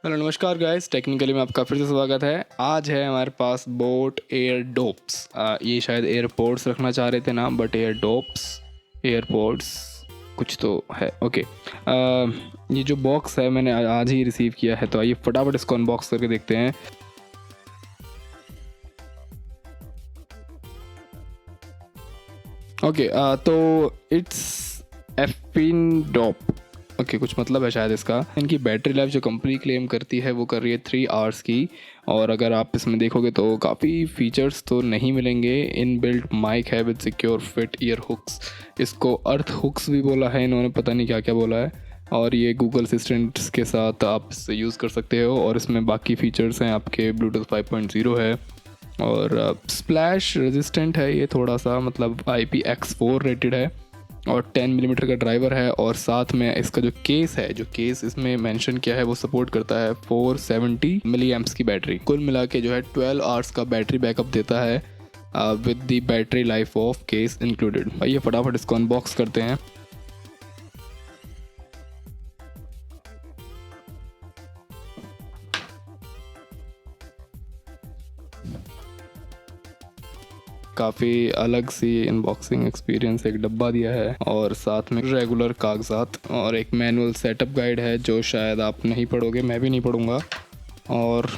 Hello नमस्कार guys, technically में आपका फिर से स्वागत है। आज है हमारे पास बोट एयर डोप्स। ये शायद एयरपोर्ट्स रखना चाह रहे थे नाम, बट एयर डोप्स एयरपोर्ट्स कुछ तो है। ओके, ये जो बॉक्स है मैंने आज ही रिसीव किया है, तो आइए फटाफट इसको अनबॉक्स करके देखते हैं। ओके, तो इट्स एफिन डॉप। ओके, कुछ मतलब है शायद इसका। इनकी बैटरी लाइफ जो कंपनी क्लेम करती है वो कर रही है 3 आवर्स की। और अगर आप इसमें देखोगे तो काफ़ी फीचर्स तो नहीं मिलेंगे। इन बिल्ट माइक है with secure fit ear hooks. इसको अर्थ हुक्स भी बोला है इन्होंने, पता नहीं क्या क्या बोला है। और ये गूगल असिस्टेंट्स के साथ आप इससे यूज़ कर सकते हो। और इसमें बाकी फीचर्स हैं आपके, ब्लूटूथ 5.0 है और स्प्लैश रेजिस्टेंट है ये थोड़ा सा, मतलब IPX4 रेटेड है और 10 मिलीमीटर का ड्राइवर है। और साथ में इसका जो केस है, जो केस इसमें मेंशन किया है वो सपोर्ट करता है 470 मिली एम्प्स की बैटरी। कुल मिला के जो है 12 आवर्स का बैटरी बैकअप देता है with the battery life of case included. आइए फटाफट इसको अनबॉक्स करते हैं। काफ़ी अलग सी अनबॉक्सिंग एक्सपीरियंस। एक डब्बा दिया है और साथ में रेगुलर कागजात और एक मैनुअल सेटअप गाइड है जो शायद आप नहीं पढ़ोगे, मैं भी नहीं पढ़ूंगा। और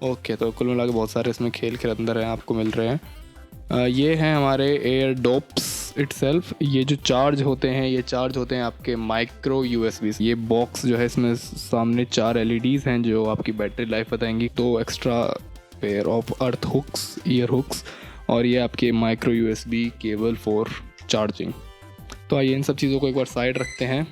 ओके, तो कुल मिला के बहुत सारे इसमें खेल के अंदर हैं आपको मिल रहे हैं। ये हैं हमारे एयर डोप्स इटसेल्फ। ये जो चार्ज होते हैं, ये चार्ज होते हैं आपके माइक्रो USB। ये बॉक्स जो है इसमें सामने 4 LEDs हैं जो आपकी बैटरी लाइफ बताएंगी। 2 extra pair of earth hooks, ear hooks, और ये आपके micro USB cable for charging. तो आइए इन सब चीज़ों को एक बार साइड रखते हैं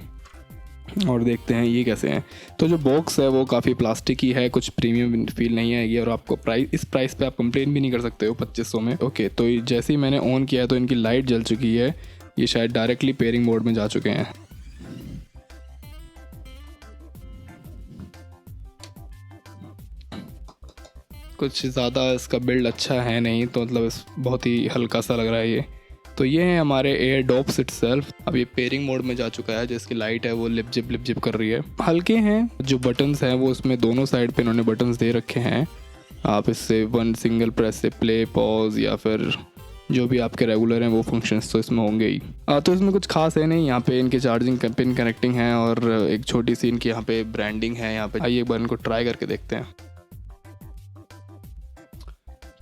और देखते हैं ये कैसे हैं। तो जो बॉक्स है वो काफ़ी प्लास्टिक ही है, कुछ प्रीमियम फील नहीं आएगी और आपको इस प्राइस पे आप कंप्लेन भी नहीं कर सकते हो 2500 में। ओके, तो जैसे ही मैंने ऑन किया है तो इनकी लाइट जल चुकी है। ये शायद डायरेक्टली पेयरिंग मोड में जा चुके हैं। कुछ ज़्यादा इसका बिल्ड अच्छा है नहीं, तो मतलब बहुत ही हल्का सा लग रहा है ये। तो ये है हमारे एयर डॉप्स इटसेल्फ। अब ये पेयरिंग मोड में जा चुका है, जिसकी लाइट है वो लिप जिप कर रही है। हल्के हैं जो बटन्स हैं वो उसमें दोनों साइड पे इन्होंने बटन्स दे रखे हैं। आप इससे वन सिंगल प्रेस से प्ले, पॉज या फिर जो भी आपके रेगुलर हैं वो फंक्शंस तो इसमें होंगे ही। तो इसमें कुछ खास है नहीं। यहाँ पे इनके चार्जिंग पिन कनेक्टिंग है और एक छोटी सी इनकी यहाँ पे ब्रांडिंग है। यहाँ पे आइए एक बार इनको ट्राई करके देखते हैं।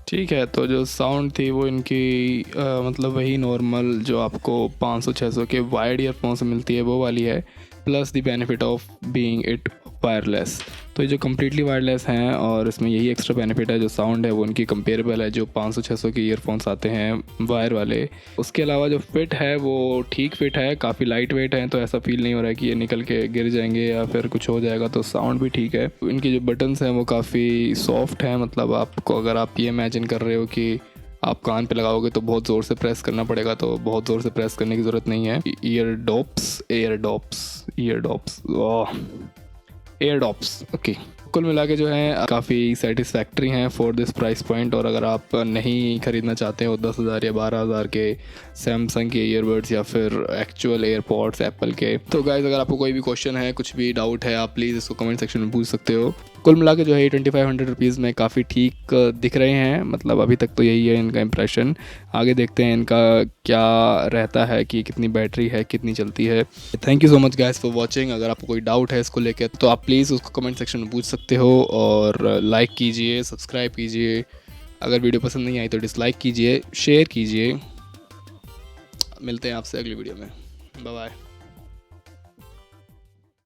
ठीक है, तो जो साउंड थी वो इनकी मतलब वही नॉर्मल जो आपको 500-600 के वायर्ड ईयरफोन से मिलती है वो वाली है, plus the benefit of being it wireless. तो ये जो कम्प्लीटली वायरलेस हैं और इसमें यही एक्स्ट्रा बेनिफिट है, जो साउंड है वो उनकी कंपेरेबल है जो 500-600 के ईयरफोन्स आते हैं वायर वाले। उसके अलावा जो फिट है वो ठीक फिट है, काफ़ी लाइट वेट है, तो ऐसा फील नहीं हो रहा है कि ये निकल के गिर जाएंगे या फिर कुछ हो जाएगा। तो साउंड भी ठीक है। इनके जो बटन्स हैं वो काफ़ी सॉफ्ट हैं, मतलब आपको अगर आप ये इमेजिन कर रहे हो कि आप कान पे लगाओगे तो बहुत ज़ोर से प्रेस करना पड़ेगा, तो बहुत ज़ोर से प्रेस करने की ज़रूरत नहीं है। Airdopes okay. कुल मिला के जो है काफ़ी सेटिस्फैक्ट्री हैं फॉर दिस प्राइस पॉइंट। और अगर आप नहीं ख़रीदना चाहते हो 10,000 या 12,000 के सैमसंग के ईयरबड्स या फिर एक्चुअल एयरपॉड्स एप्पल के, तो गाइस अगर आपको कोई भी क्वेश्चन है, कुछ भी डाउट है, आप प्लीज़ इसको कमेंट सेक्शन में पूछ सकते हो। कुल मिला के जो है 2500 रुपीज़ में काफ़ी ठीक दिख रहे हैं, मतलब अभी तक तो यही है इनका इंप्रेशन। आगे देखते हैं इनका क्या रहता है कि कितनी बैटरी है, कितनी चलती है। Thank you so much guys for watching. अगर आपको कोई डाउट है इसको लेकर तो आप प्लीज़ उसको कमेंट सेक्शन में पूछ सकते हो और लाइक कीजिए, सब्सक्राइब कीजिए। अगर वीडियो पसंद नहीं आई तो डिसलाइक कीजिए, शेयर कीजिए। मिलते हैं आपसे अगली वीडियो में। Bye bye.